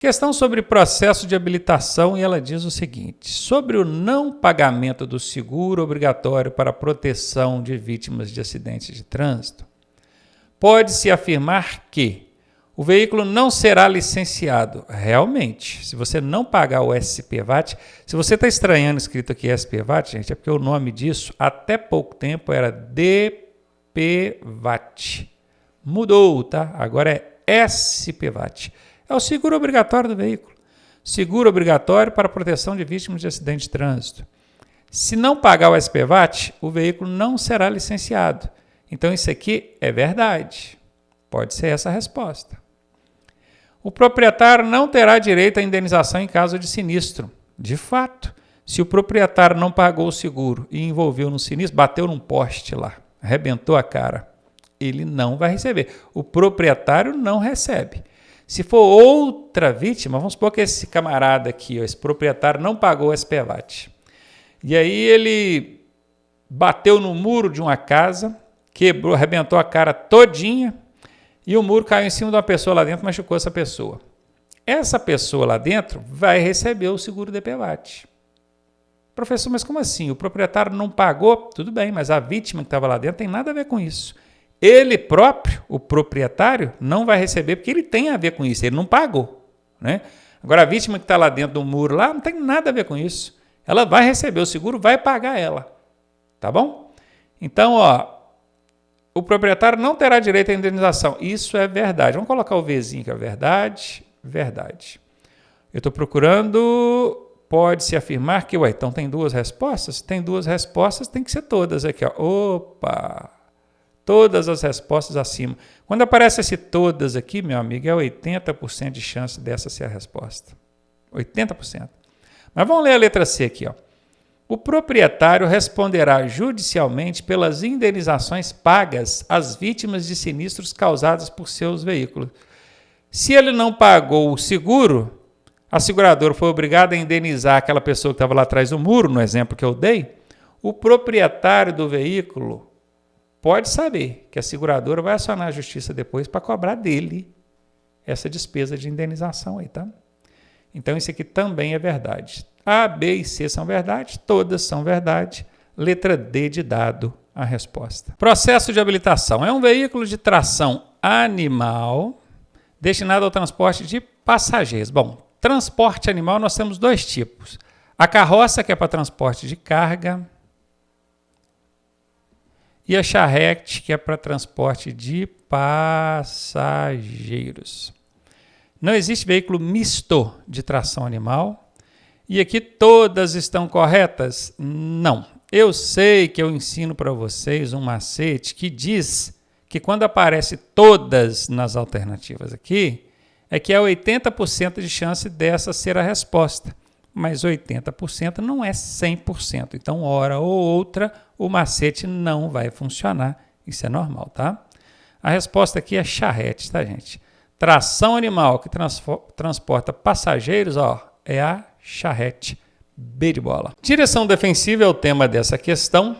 Questão sobre processo de habilitação, e ela diz o seguinte: sobre o não pagamento do seguro obrigatório para proteção de vítimas de acidentes de trânsito, pode-se afirmar que o veículo não será licenciado. Realmente, se você não pagar o SPVAT, se você está estranhando escrito aqui SPVAT, gente, é porque o nome disso até pouco tempo era DPVAT. Mudou, tá? Agora é SPVAT. É o seguro obrigatório do veículo. Seguro obrigatório para proteção de vítimas de acidente de trânsito. Se não pagar o SPVAT, o veículo não será licenciado. Então, isso aqui é verdade. Pode ser essa a resposta. O proprietário não terá direito à indenização em caso de sinistro. De fato, se o proprietário não pagou o seguro e envolveu no sinistro, bateu num poste lá, arrebentou a cara, ele não vai receber. O proprietário não recebe. Se for outra vítima, vamos supor que esse camarada aqui, esse proprietário, não pagou o SPVAT. E aí ele bateu no muro de uma casa, quebrou, arrebentou a cara todinha, e o muro caiu em cima de uma pessoa lá dentro, machucou essa pessoa. Essa pessoa lá dentro vai receber o seguro DPVAT. Professor, mas como assim? O proprietário não pagou? Tudo bem, mas a vítima que estava lá dentro tem nada a ver com isso. Ele próprio, o proprietário, não vai receber porque ele tem a ver com isso, ele não pagou, né? Agora, a vítima que está lá dentro do muro lá não tem nada a ver com isso. Ela vai receber, o seguro vai pagar ela, tá bom? Então, o proprietário não terá direito à indenização. Isso é verdade. Vamos colocar o Vzinho que é verdade, verdade. Eu estou procurando, pode-se afirmar que, então tem duas respostas? Tem duas respostas, tem que ser todas aqui, ó. Opa! Todas as respostas acima. Quando aparece esse todas aqui, meu amigo, é 80% de chance dessa ser a resposta. 80%. Mas vamos ler a letra C aqui, ó. O proprietário responderá judicialmente pelas indenizações pagas às vítimas de sinistros causados por seus veículos. Se ele não pagou o seguro, a seguradora foi obrigada a indenizar aquela pessoa que estava lá atrás do muro, no exemplo que eu dei, o proprietário do veículo pode saber que a seguradora vai acionar a justiça depois para cobrar dele essa despesa de indenização aí, tá? Então, isso aqui também é verdade. A, B e C são verdade, todas são verdade. Letra D de dado a resposta. Processo de habilitação. É um veículo de tração animal destinado ao transporte de passageiros. Bom, transporte animal nós temos dois tipos. A carroça, que é para transporte de carga, e a charrete, que é para transporte de passageiros. Não existe veículo misto de tração animal. E aqui todas estão corretas? Não. Eu sei que eu ensino para vocês um macete que diz que quando aparece todas nas alternativas aqui, é que é 80% de chance dessa ser a resposta. Mas 80% não é 100%. Então, hora ou outra, o macete não vai funcionar. Isso é normal, tá? A resposta aqui é charrete, tá, gente? Tração animal que transporta passageiros, é a charrete. B de bola. Direção defensiva é o tema dessa questão.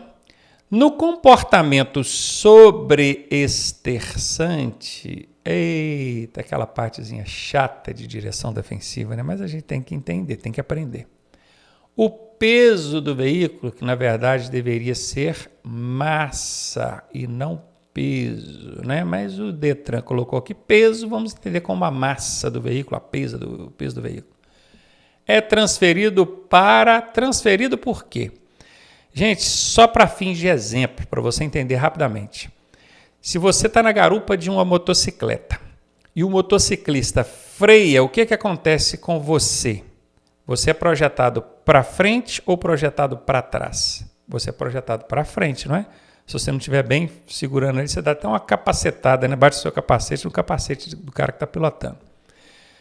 No comportamento sobreextersante, eita, aquela partezinha chata de direção defensiva, né? Mas a gente tem que entender, tem que aprender. O peso do veículo, que na verdade deveria ser massa e não peso, né? Mas o Detran colocou aqui peso, vamos entender como a massa do veículo, o peso do veículo. É transferido por quê? Gente, só para fins de exemplo, para você entender rapidamente. Se você está na garupa de uma motocicleta e o motociclista freia, o que acontece com você? Você é projetado para frente ou projetado para trás? Você é projetado para frente, não é? Se você não estiver bem segurando ele, você dá até uma capacetada, né? Bate o seu capacete no capacete do cara que está pilotando.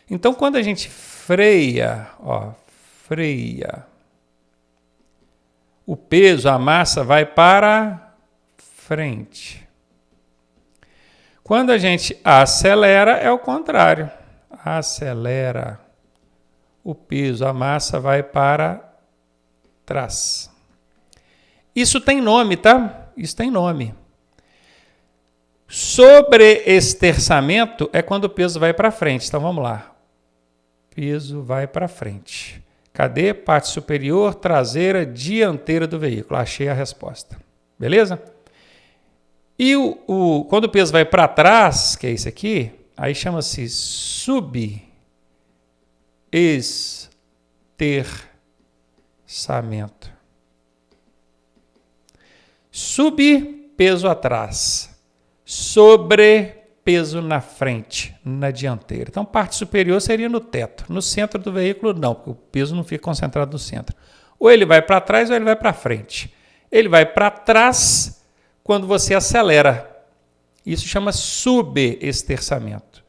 Então, quando a gente freia, o peso, a massa vai para frente. Quando a gente acelera, é o contrário. Acelera. O peso, a massa vai para trás. Isso tem nome, tá? Isso tem nome. Sobreexterçamento é quando o peso vai para frente. Então, vamos lá. peso vai para frente. Cadê? Parte superior, traseira, dianteira do veículo. Achei a resposta. Beleza? E quando o peso vai para trás, que é isso aqui, aí chama-se subesterçamento. Sub, peso atrás. Sobre, peso na frente, na dianteira. Então, parte superior seria no teto. No centro do veículo, não, porque o peso não fica concentrado no centro. Ou ele vai para trás ou ele vai para frente. Ele vai para trás quando você acelera. Isso chama subesterçamento.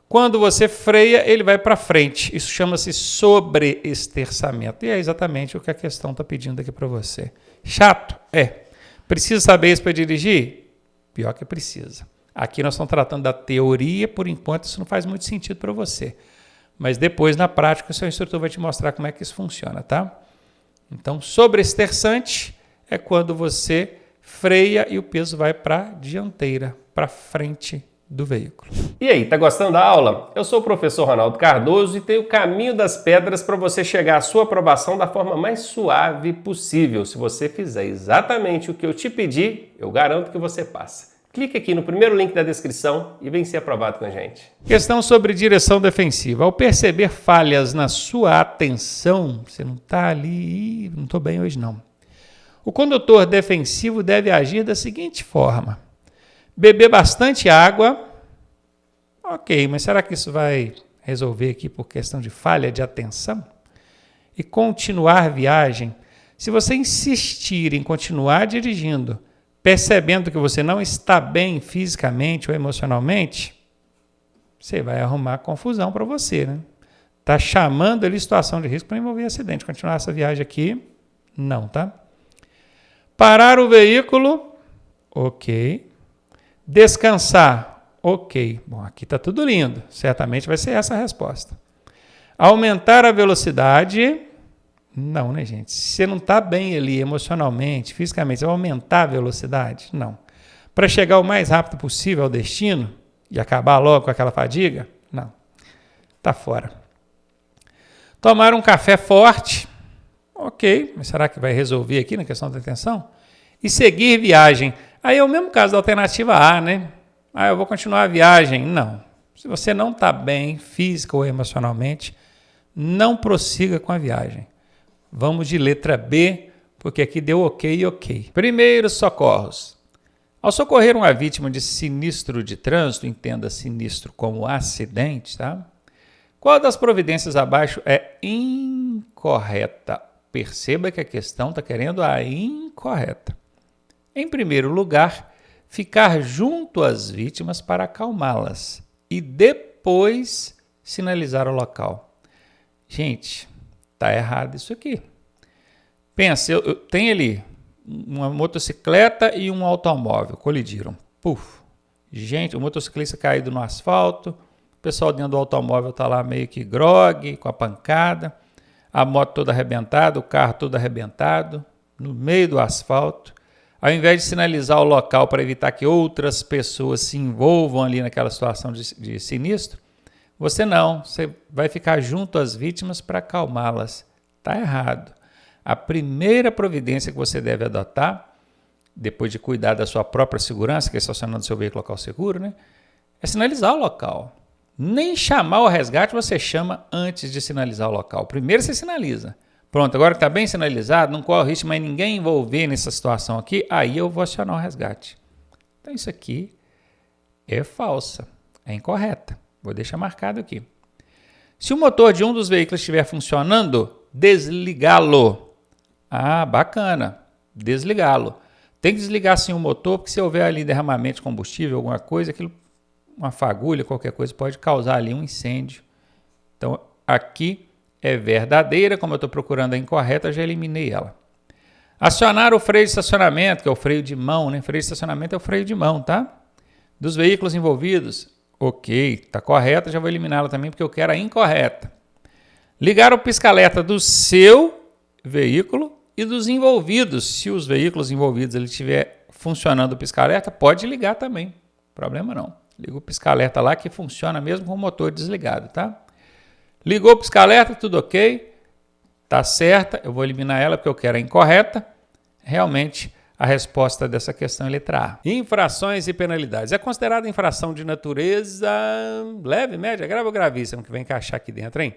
Quando você freia, ele vai para frente. Isso chama-se sobreesterçamento. E é exatamente o que a questão está pedindo aqui para você. Chato? É. Precisa saber isso para dirigir? Pior que precisa. Aqui nós estamos tratando da teoria, por enquanto isso não faz muito sentido para você. Mas depois, na prática, o seu instrutor vai te mostrar como é que isso funciona, tá? Então, sobreesterçante é quando você freia e o peso vai para a dianteira, para frente do veículo. E aí, tá gostando da aula? Eu sou o professor Ronaldo Cardoso e tenho o caminho das pedras para você chegar à sua aprovação da forma mais suave possível. Se você fizer exatamente o que eu te pedi, eu garanto que você passa. Clique aqui no primeiro link da descrição e vem ser aprovado com a gente. Questão sobre direção defensiva. Ao perceber falhas na sua atenção, você não está ali, não estou bem hoje não. O condutor defensivo deve agir da seguinte forma. Beber bastante água. Ok, mas será que isso vai resolver aqui por questão de falha de atenção? E continuar viagem. Se você insistir em continuar dirigindo, percebendo que você não está bem fisicamente ou emocionalmente, você vai arrumar confusão para você, né? Está chamando ali situação de risco para envolver acidente. Continuar essa viagem aqui, não, tá? Parar o veículo, ok. Descansar, ok. Bom, aqui está tudo lindo. Certamente vai ser essa a resposta. Aumentar a velocidade, não, né, gente? Se você não está bem ali emocionalmente, fisicamente, você vai aumentar a velocidade? Não. Para chegar o mais rápido possível ao destino e acabar logo com aquela fadiga? Não. Está fora. Tomar um café forte, ok, mas será que vai resolver aqui na questão da atenção? E seguir viagem. Aí é o mesmo caso da alternativa A, né? Eu vou continuar a viagem. Não. Se você não está bem, física ou emocionalmente, não prossiga com a viagem. Vamos de letra B, porque aqui deu ok e ok. Primeiros socorros. Ao socorrer uma vítima de sinistro de trânsito, entenda sinistro como acidente, tá? Qual das providências abaixo é incorreta? Perceba que a questão está querendo a incorreta. Em primeiro lugar, ficar junto às vítimas para acalmá-las e depois sinalizar o local. Gente, está errado isso aqui. Pensa, tem ali uma motocicleta e um automóvel, colidiram. Puf! Gente, o motociclista caído no asfalto, o pessoal dentro do automóvel está lá meio que grogue, com a pancada, a moto toda arrebentada, o carro todo arrebentado, no meio do asfalto. Ao invés de sinalizar o local para evitar que outras pessoas se envolvam ali naquela situação de sinistro, você vai ficar junto às vítimas para acalmá-las. Está errado. A primeira providência que você deve adotar, depois de cuidar da sua própria segurança, que é estacionando seu veículo local seguro, né, é sinalizar o local. Nem chamar o resgate você chama antes de sinalizar o local. Primeiro você sinaliza. Pronto, agora que está bem sinalizado, não corre o risco mais ninguém envolver nessa situação aqui, aí eu vou acionar o resgate. Então isso aqui é falsa, é incorreta. Vou deixar marcado aqui. Se o motor de um dos veículos estiver funcionando, desligá-lo. Bacana, desligá-lo. Tem que desligar sim o motor, porque se houver ali derramamento de combustível, alguma coisa, uma fagulha, qualquer coisa, pode causar ali um incêndio. Então aqui é verdadeira, como eu estou procurando a incorreta, eu já eliminei ela. Acionar o freio de estacionamento, que é o freio de mão, né? Freio de estacionamento é o freio de mão, tá? Dos veículos envolvidos, ok, está correta, já vou eliminá-la também, porque eu quero a incorreta. Ligar o pisca-alerta do seu veículo e dos envolvidos. Se os veículos envolvidos ele estiver funcionando o pisca-alerta, pode ligar também, problema não. Liga o pisca-alerta lá que funciona mesmo com o motor desligado, tá? Ligou para o pisca-alerta, tudo ok, está certa, eu vou eliminar ela porque eu quero a incorreta. Realmente, a resposta dessa questão é letra A. Infrações e penalidades. É considerada infração de natureza leve, média, grave ou gravíssima, que vai encaixar aqui dentro, hein?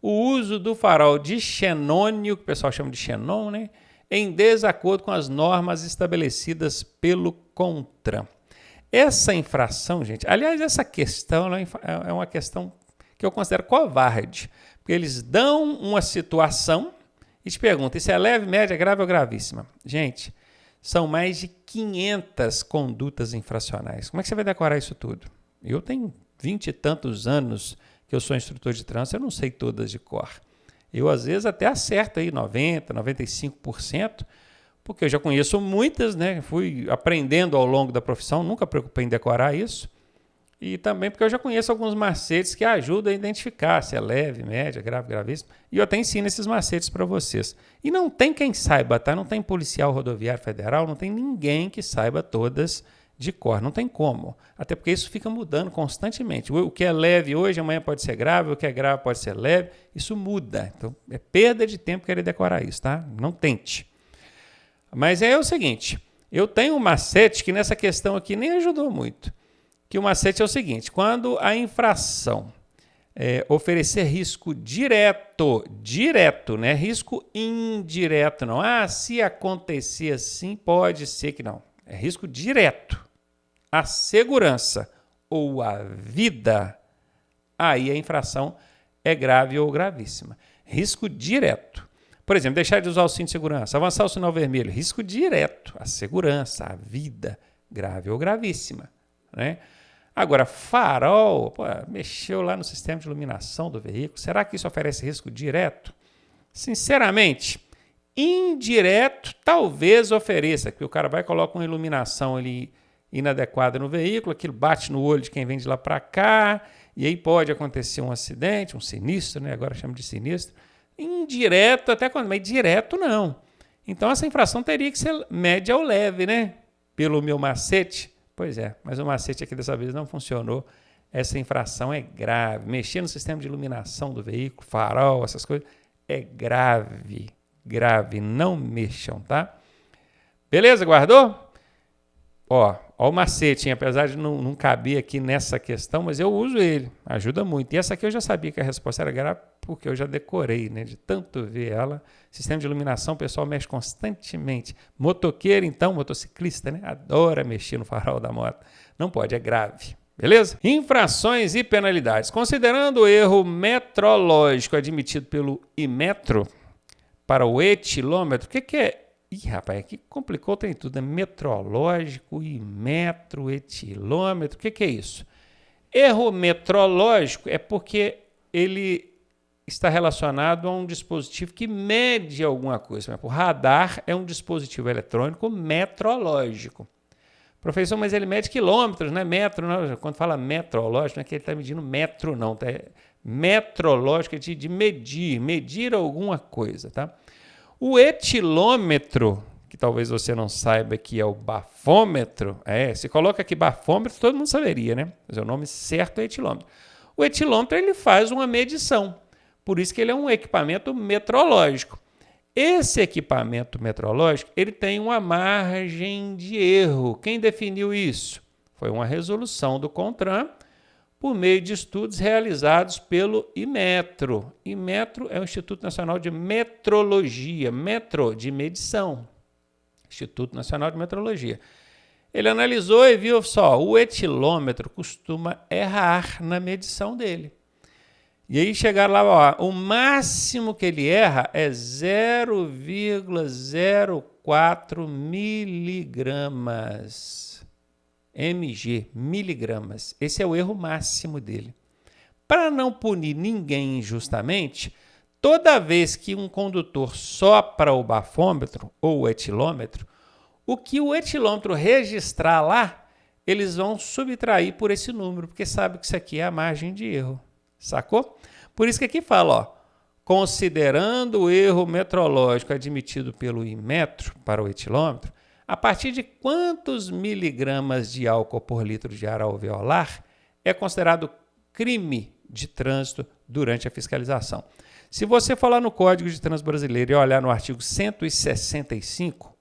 O uso do farol de xenônio, que o pessoal chama de xenon, né? Em desacordo com as normas estabelecidas pelo CONTRAN. Essa infração, gente, aliás, essa questão é uma questão que eu considero covarde, porque eles dão uma situação e te perguntam, isso é leve, média, grave ou gravíssima? Gente, são mais de 500 condutas infracionais. Como é que você vai decorar isso tudo? Eu tenho 20 e tantos anos que eu sou instrutor de trânsito, eu não sei todas de cor. Eu, às vezes, até acerto aí 90%, 95%, porque eu já conheço muitas, né? Fui aprendendo ao longo da profissão, nunca preocupei em decorar isso. E também porque eu já conheço alguns macetes que ajudam a identificar se é leve, média, grave, gravíssimo. E eu até ensino esses macetes para vocês. E não tem quem saiba, tá? Não tem policial rodoviário federal, não tem ninguém que saiba todas de cor. Não tem como. Até porque isso fica mudando constantemente. O que é leve hoje, amanhã pode ser grave, o que é grave pode ser leve. Isso muda. Então, é perda de tempo querer decorar isso, tá? Não tente. Mas é o seguinte, eu tenho um macete que nessa questão aqui nem ajudou muito. Que o macete é o seguinte, quando a infração oferecer risco direto, né? Risco indireto, não. Ah, se acontecer assim, pode ser que não. É risco direto. A segurança ou a vida, aí a infração é grave ou gravíssima. Risco direto. Por exemplo, deixar de usar o cinto de segurança, avançar o sinal vermelho, risco direto. A segurança, a vida, grave ou gravíssima, né? Agora, farol, mexeu lá no sistema de iluminação do veículo. Será que isso oferece risco direto? Sinceramente, indireto talvez ofereça, porque o cara vai e coloca uma iluminação ali inadequada no veículo, aquilo bate no olho de quem vem de lá para cá, e aí pode acontecer um acidente, um sinistro, né? Agora chama de sinistro. Indireto até quando, mas direto não. Então essa infração teria que ser média ou leve, né? Pelo meu macete. Pois é, mas o macete aqui dessa vez não funcionou. Essa infração é grave. Mexer no sistema de iluminação do veículo, farol, essas coisas, é grave. Grave, não mexam, tá? Beleza, guardou? Ó o macete, hein? Apesar de não caber aqui nessa questão, mas eu uso ele, ajuda muito. E essa aqui eu já sabia que a resposta era grave, porque eu já decorei, né? De tanto ver ela. Sistema de iluminação, o pessoal mexe constantemente. Motoqueiro, então, motociclista, né? Adora mexer no farol da moto. Não pode, é grave. Beleza? Infrações e penalidades. Considerando o erro metrológico admitido pelo Imetro para o etilômetro, o que é? Ih, rapaz, aqui complicou, tem tudo, né? Metrológico, Imetro, etilômetro, o que é isso? Erro metrológico é porque ele está relacionado a um dispositivo que mede alguma coisa. O radar é um dispositivo eletrônico metrológico. Professor, mas ele mede quilômetros, não é metro, não. Quando fala metrológico, não é que ele está medindo metro, não. Tá? Metrológico é de medir alguma coisa, tá? O etilômetro, que talvez você não saiba que é o bafômetro, se coloca aqui bafômetro, todo mundo saberia, né? Mas o nome certo é etilômetro. O etilômetro ele faz uma medição, por isso que ele é um equipamento metrológico. Esse equipamento metrológico ele tem uma margem de erro. Quem definiu isso? Foi uma resolução do CONTRAN, por meio de estudos realizados pelo Imetro. Imetro é o Instituto Nacional de Metrologia, metro de medição, Instituto Nacional de Metrologia. Ele analisou e viu só, o etilômetro costuma errar na medição dele. E aí chegaram lá, ó, o máximo que ele erra é 0,04 miligramas. mg, miligramas. Esse é o erro máximo dele. Para não punir ninguém injustamente, toda vez que um condutor sopra o bafômetro ou o etilômetro, o que o etilômetro registrar lá, eles vão subtrair por esse número, porque sabe que isso aqui é a margem de erro. Sacou? Por isso que aqui fala, ó, considerando o erro metrológico admitido pelo Imetro para o etilômetro, a partir de quantos miligramas de álcool por litro de ar alveolar é considerado crime de Trânsito durante a fiscalização. Se você for lá no Código de Trânsito Brasileiro e olhar no artigo 165,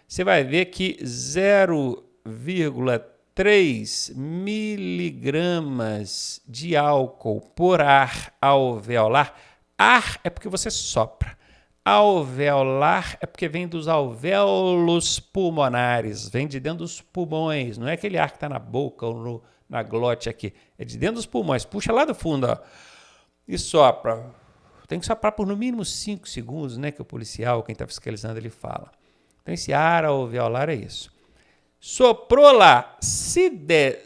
você vai ver que 0,3 miligramas de álcool por ar alveolar. Ar é porque você sopra. Alveolar é porque vem dos alvéolos pulmonares, vem de dentro dos pulmões, não é aquele ar que está na boca ou na glote aqui, é de dentro dos pulmões. Puxa lá do fundo, ó, e sopra. Tem que soprar por no mínimo 5 segundos, né, que o policial, quem está fiscalizando, ele fala. Então esse ar alveolar é isso. Soprou lá, se der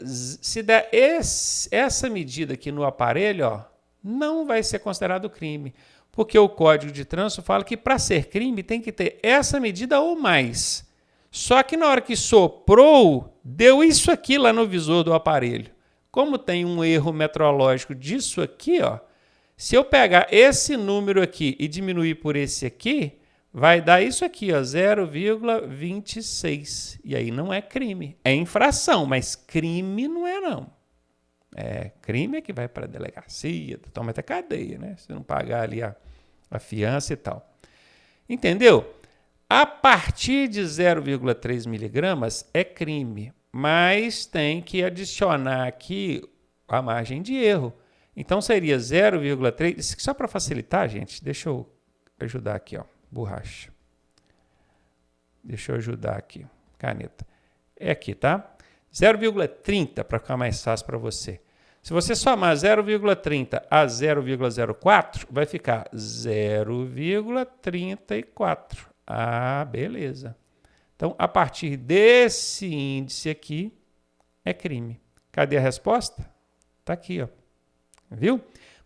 essa medida aqui no aparelho, ó, não vai ser considerado crime. Porque o Código de Trânsito fala que para ser crime tem que ter essa medida ou mais. Só que na hora que soprou, deu isso aqui lá no visor do aparelho. Como tem um erro metrológico disso aqui, ó, se eu pegar esse número aqui e diminuir por esse aqui, vai dar isso aqui, ó, 0,26. E aí não é crime. É infração, mas crime não é não. Crime é que vai para a delegacia, toma até cadeia, né? Se não pagar ali a fiança e tal. Entendeu? A partir de 0,3 miligramas é crime, mas tem que adicionar aqui a margem de erro. Então seria 0,3, só para facilitar, gente, deixa eu ajudar aqui, ó, borracha. Deixa eu ajudar aqui, caneta. É aqui, tá? 0,30 para ficar mais fácil para você. Se você somar 0,30 a 0,04, vai ficar 0,34. Ah, beleza. Então, a partir desse índice aqui, é crime. Cadê a resposta? Está aqui, ó. Viu?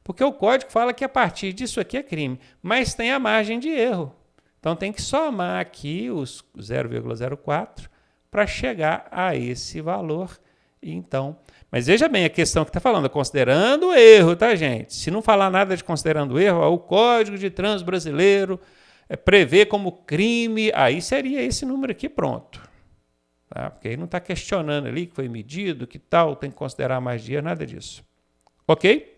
Porque o código fala que a partir disso aqui é crime, mas tem a margem de erro. Então, tem que somar aqui os 0,04 para chegar a esse valor. Então, mas veja bem a questão que está falando, considerando o erro, tá, gente? Se não falar nada de considerando o erro, o Código de Trânsito Brasileiro prevê como crime, aí seria esse número aqui, pronto. Tá? Porque aí não está questionando ali que foi medido, que tal, tem que considerar mais dia, nada disso. Ok?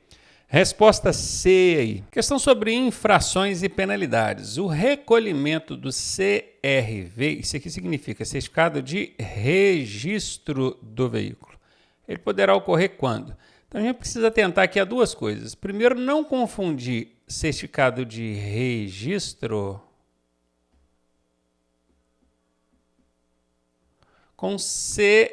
Resposta C aí. Questão sobre infrações e penalidades. O recolhimento do CRV, isso aqui significa Certificado de Registro do Veículo. Ele poderá ocorrer quando? Então a gente precisa atentar aqui a duas coisas. Primeiro, não confundir certificado de registro com CRLV,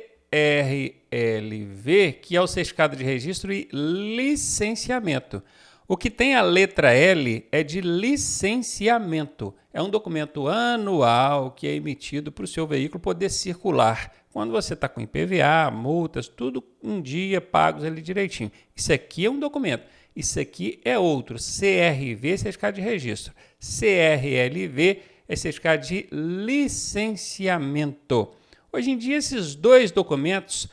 que é o certificado de registro e licenciamento. O que tem a letra L é de licenciamento. É um documento anual que é emitido para o seu veículo poder circular. Quando você está com IPVA, multas, tudo um dia pagos ali direitinho. Isso aqui é um documento. Isso aqui é outro. CRV, certificado de registro. CRLV é certificado de licenciamento. Hoje em dia, esses dois documentos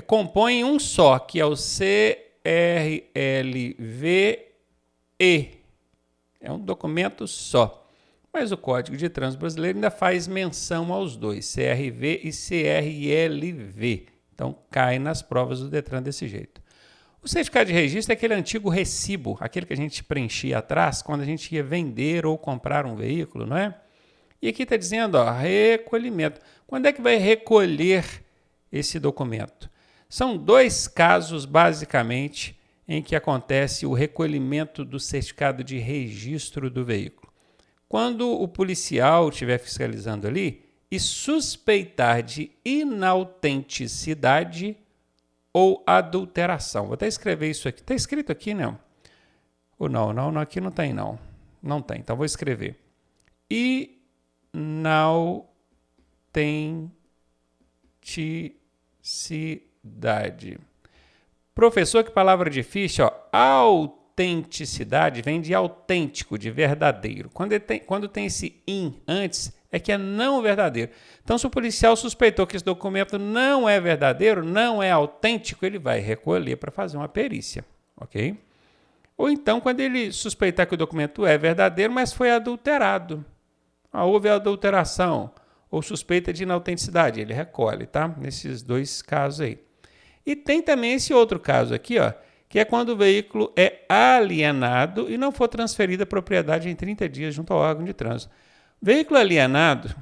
compõem um só, que é o CRLV-E. É um documento só. Mas o Código de Trânsito Brasileiro ainda faz menção aos dois, CRV e CRLV. Então, cai nas provas do Detran desse jeito. O certificado de registro é aquele antigo recibo, aquele que a gente preenchia atrás quando a gente ia vender ou comprar um veículo, não é? E aqui está dizendo, ó, recolhimento. Quando é que vai recolher esse documento? São dois casos, basicamente, em que acontece o recolhimento do certificado de registro do veículo. Quando o policial estiver fiscalizando ali e suspeitar de inautenticidade ou adulteração. Vou até escrever isso aqui. Está escrito aqui, não? Ou não, aqui não tem, não. Não tem, então vou escrever. Inautenticidade. Professor, que palavra difícil, ó. Autenticidade vem de autêntico, de verdadeiro. Quando tem esse in antes, é que é não verdadeiro. Então, se o policial suspeitou que esse documento não é verdadeiro, não é autêntico, ele vai recolher para fazer uma perícia, ok? Ou então, quando ele suspeitar que o documento é verdadeiro, mas foi adulterado. Houve adulteração ou suspeita de inautenticidade, ele recolhe, tá? Nesses dois casos aí. E tem também esse outro caso aqui, ó, que é quando o veículo é alienado e não for transferida a propriedade em 30 dias junto ao órgão de trânsito. Veículo alienado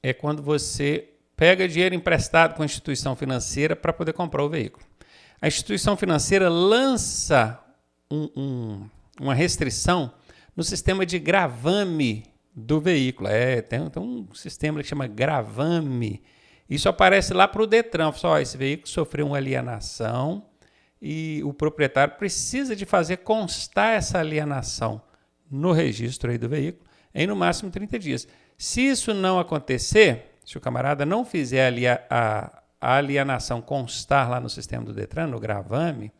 é quando você pega dinheiro emprestado com a instituição financeira para poder comprar o veículo. A instituição financeira lança uma restrição no sistema de gravame do veículo. Tem um sistema que chama gravame. Isso aparece lá para o Detran. Só, esse veículo sofreu uma alienação e o proprietário precisa de fazer constar essa alienação no registro aí do veículo em no máximo 30 dias. Se isso não acontecer, se o camarada não fizer a alienação constar lá no sistema do Detran, no gravame,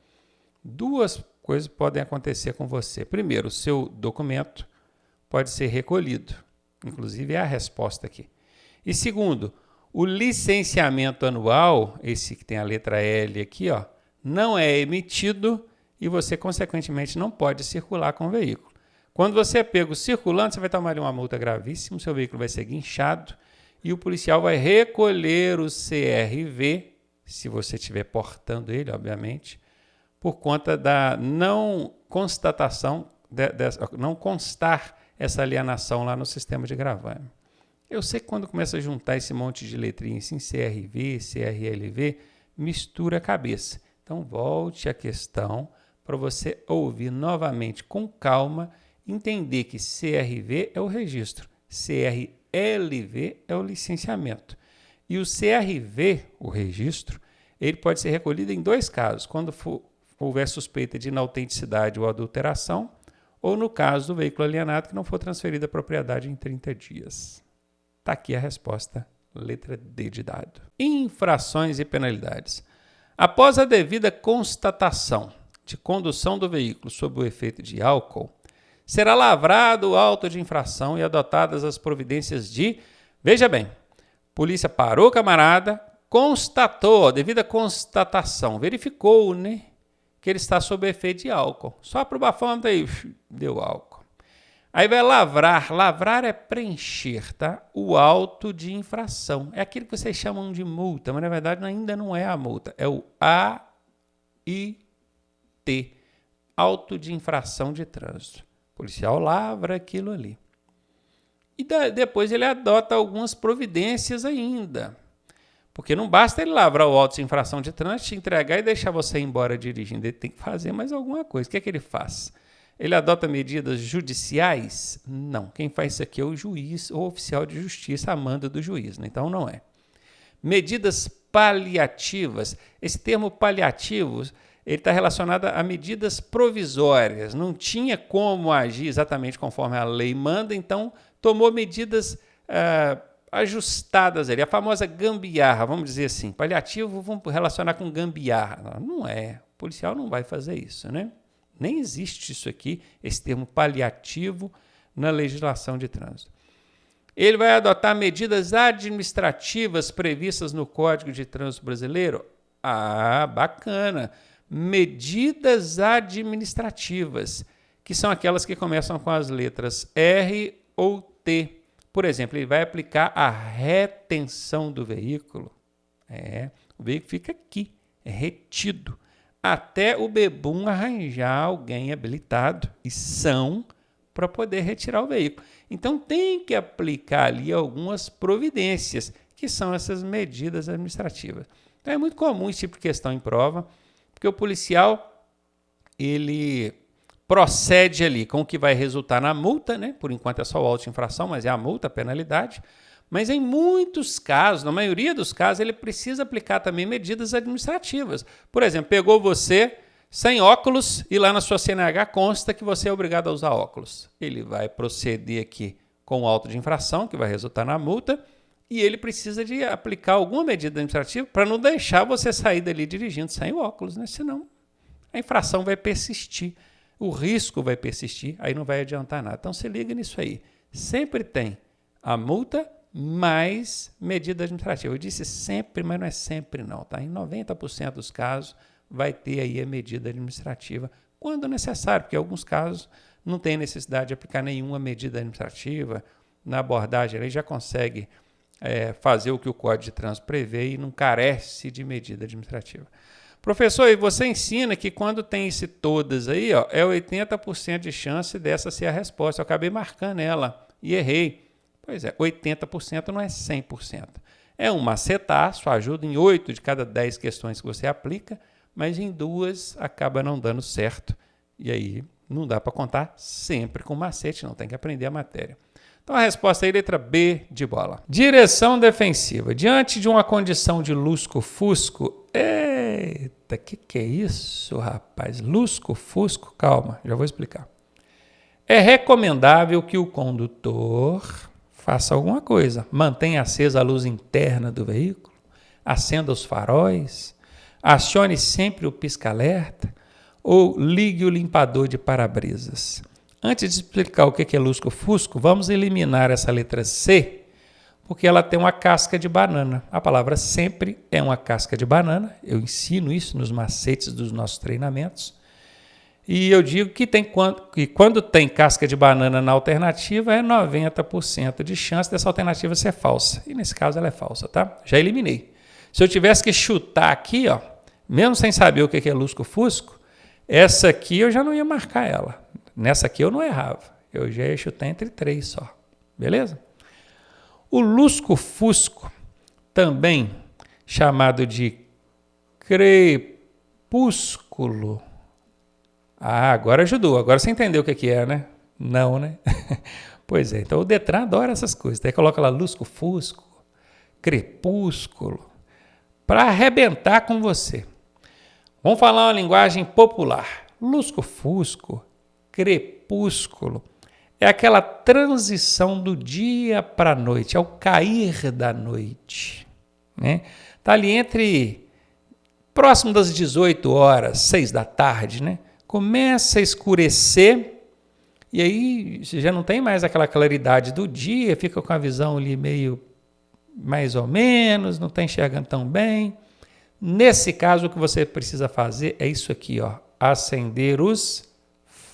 duas coisas podem acontecer com você. Primeiro, o seu documento pode ser recolhido. Inclusive, é a resposta aqui. E segundo, o licenciamento anual, esse que tem a letra L aqui, ó, não é emitido e você, consequentemente, não pode circular com o veículo. Quando você é pego circulando, você vai tomar uma multa gravíssima, o seu veículo vai ser guinchado e o policial vai recolher o CRV, se você estiver portando ele, obviamente, por conta da não constatação, não constar essa alienação lá no sistema de gravame. Eu sei que quando começa a juntar esse monte de letrinhas assim, CRV, CRLV, mistura a cabeça. Então, volte à questão para você ouvir novamente com calma, entender que CRV é o registro, CRLV é o licenciamento. E o CRV, o registro, ele pode ser recolhido em dois casos, quando houver suspeita de inautenticidade ou adulteração, ou no caso do veículo alienado que não for transferida a propriedade em 30 dias. Está aqui a resposta, letra D de dado. Infrações e penalidades. Após a devida constatação de condução do veículo sob o efeito de álcool, será lavrado o auto de infração e adotadas as providências de... Veja bem, polícia parou o camarada, constatou, devida constatação, verificou, né, que ele está sob efeito de álcool. Só para o bafômetro aí, deu álcool. Aí vai lavrar. Lavrar é preencher, tá? O auto de infração. É aquilo que vocês chamam de multa, mas na verdade ainda não é a multa. É o AIT, auto de infração de trânsito. O policial lavra aquilo ali. E depois ele adota algumas providências ainda. Porque não basta ele lavrar o auto de infração de trânsito, te entregar e deixar você ir embora dirigindo. Ele tem que fazer mais alguma coisa. O que é que ele faz? Ele adota medidas judiciais? Não. Quem faz isso aqui é o juiz ou oficial de justiça, a mando do juiz. Né? Então, não é. Medidas paliativas. Esse termo paliativos, ele está relacionado a medidas provisórias. Não tinha como agir exatamente conforme a lei manda, então tomou medidas ajustadas ali. A famosa gambiarra, vamos dizer assim. Paliativo, vamos relacionar com gambiarra. Não é. O policial não vai fazer isso, né? Nem existe isso aqui, esse termo paliativo, na legislação de trânsito. Ele vai adotar medidas administrativas previstas no Código de Trânsito Brasileiro? Ah, bacana. Medidas administrativas, que são aquelas que começam com as letras R ou T. Por exemplo, ele vai aplicar a retenção do veículo. O veículo fica aqui, é retido, até o bebum arranjar alguém habilitado e são para poder retirar o veículo. Então, tem que aplicar ali algumas providências, que são essas medidas administrativas. Então, é muito comum esse tipo de questão em prova, porque o policial, ele procede ali com o que vai resultar na multa, né? Por enquanto é só o auto de infração, mas é a multa, a penalidade. Mas em muitos casos, na maioria dos casos, ele precisa aplicar também medidas administrativas. Por exemplo, pegou você sem óculos e lá na sua CNH consta que você é obrigado a usar óculos. Ele vai proceder aqui com o auto de infração, que vai resultar na multa, e ele precisa de aplicar alguma medida administrativa para não deixar você sair dali dirigindo sem óculos, né? Senão a infração vai persistir, o risco vai persistir, aí não vai adiantar nada. Então se liga nisso aí. Sempre tem a multa mais medida administrativa. Eu disse sempre, mas não é sempre não, tá? Em 90% dos casos vai ter aí a medida administrativa quando necessário, porque em alguns casos não tem necessidade de aplicar nenhuma medida administrativa. Na abordagem ele já consegue fazer o que o Código de Trânsito prevê e não carece de medida administrativa. Professor, e você ensina que quando tem esse todas aí, ó, é 80% de chance dessa ser a resposta. Eu acabei marcando ela e errei. Pois é, 80% não é 100%. É um macetaço, ajuda em 8 de cada 10 questões que você aplica, mas em 2 acaba não dando certo. E aí não dá para contar sempre com macete, não, tem que aprender a matéria. Então a resposta aí, letra B de bola. Direção defensiva. Diante de uma condição de lusco-fusco, eita, que é isso, rapaz? Lusco-fusco? Calma, já vou explicar. É recomendável que o condutor faça alguma coisa. Mantenha acesa a luz interna do veículo, acenda os faróis, acione sempre o pisca-alerta ou ligue o limpador de para-brisas. Antes de explicar o que é lusco-fusco, vamos eliminar essa letra C, porque ela tem uma casca de banana. A palavra sempre é uma casca de banana. Eu ensino isso nos macetes dos nossos treinamentos. E eu digo que quando tem casca de banana na alternativa, é 90% de chance dessa alternativa ser falsa. E nesse caso ela é falsa, tá? Já eliminei. Se eu tivesse que chutar aqui, ó, mesmo sem saber o que é lusco-fusco, essa aqui eu já não ia marcar ela. Nessa aqui eu não errava. Eu já ia chutar entre 3 só. Beleza? O lusco-fusco, também chamado de crepúsculo. Ah, agora ajudou. Agora você entendeu o que é, né? Não, né? Pois é. Então o Detran adora essas coisas. Daí coloca lá lusco-fusco, crepúsculo, para arrebentar com você. Vamos falar uma linguagem popular. Lusco-fusco, crepúsculo, é aquela transição do dia para a noite, é o cair da noite. Né? Está ali próximo das 18 horas, 6 da tarde, né? Começa a escurecer e aí você já não tem mais aquela claridade do dia, fica com a visão ali meio mais ou menos, não está enxergando tão bem. Nesse caso, o que você precisa fazer é isso aqui, ó, acender os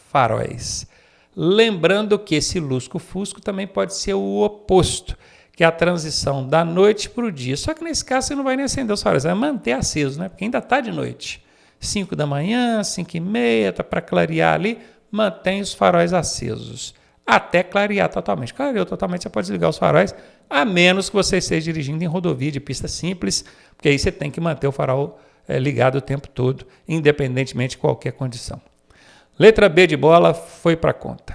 faróis. Lembrando que esse lusco-fusco também pode ser o oposto, que é a transição da noite para o dia. Só que nesse caso você não vai nem acender os faróis, vai manter aceso, né? Porque ainda está de noite. 5 da manhã, 5h30, está para clarear ali, mantém os faróis acesos. Até clarear totalmente. Clareou totalmente, você pode desligar os faróis, a menos que você esteja dirigindo em rodovia de pista simples, porque aí você tem que manter o farol ligado o tempo todo, independentemente de qualquer condição. Letra B de bola foi para conta.